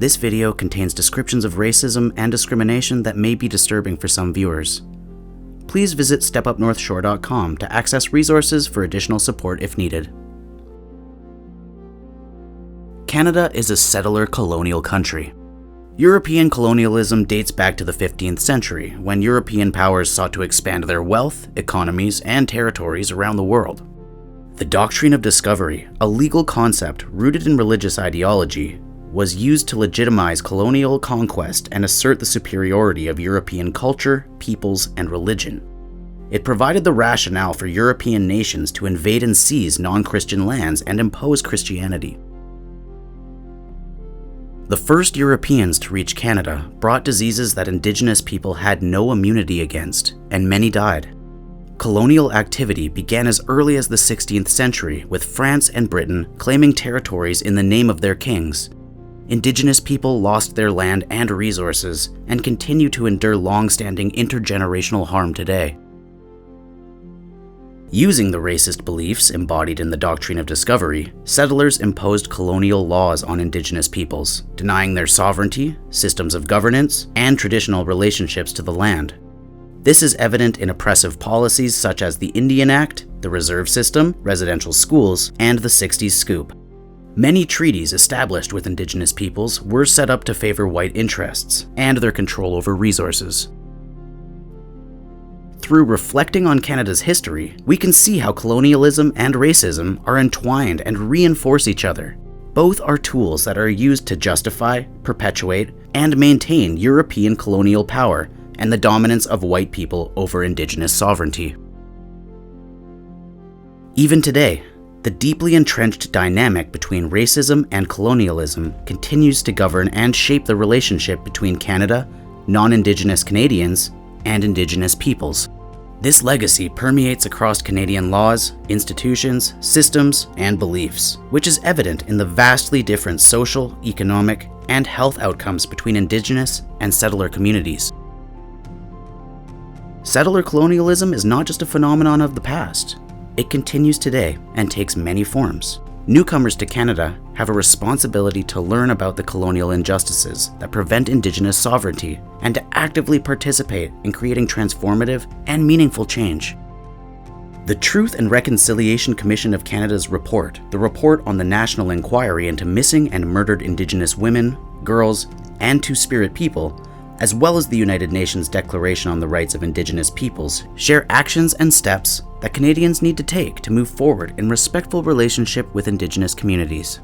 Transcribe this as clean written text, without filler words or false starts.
this video contains descriptions of racism and discrimination that may be disturbing for some viewers. Please visit stepupnorthshore.com to access resources for additional support if needed. Canada is a settler colonial country. European colonialism dates back to the 15th century, when European powers sought to expand their wealth, economies, and territories around the world. The doctrine of discovery, a legal concept rooted in religious ideology, was used to legitimize colonial conquest and assert the superiority of European culture, peoples, and religion. It provided the rationale for European nations to invade and seize non-Christian lands and impose Christianity. The first Europeans to reach Canada brought diseases that Indigenous people had no immunity against, and many died. Colonial activity began as early as the 16th century, with France and Britain claiming territories in the name of their kings. Indigenous people lost their land and resources, and continue to endure long-standing intergenerational harm today. Using the racist beliefs embodied in the doctrine of discovery, settlers imposed colonial laws on Indigenous peoples, denying their sovereignty, systems of governance, and traditional relationships to the land. This is evident in oppressive policies such as the Indian Act, the Reserve System, residential schools, and the 60s Scoop. Many treaties established with Indigenous peoples were set up to favor white interests and their control over resources. Through reflecting on Canada's history, we can see how colonialism and racism are entwined and reinforce each other. Both are tools that are used to justify, perpetuate, and maintain European colonial power and the dominance of white people over Indigenous sovereignty. Even today, the deeply entrenched dynamic between racism and colonialism continues to govern and shape the relationship between Canada, non-Indigenous Canadians, and Indigenous peoples. This legacy permeates across Canadian laws, institutions, systems, and beliefs, which is evident in the vastly different social, economic, and health outcomes between Indigenous and settler communities. Settler colonialism is not just a phenomenon of the past. It continues today and takes many forms. Newcomers to Canada have a responsibility to learn about the colonial injustices that prevent Indigenous sovereignty and to actively participate in creating transformative and meaningful change. The Truth and Reconciliation Commission of Canada's report, the report on the National Inquiry into Missing and Murdered Indigenous Women, Girls, and Two-Spirit People, as well as the United Nations Declaration on the Rights of Indigenous Peoples, share actions and steps that Canadians need to take to move forward in respectful relationship with Indigenous communities.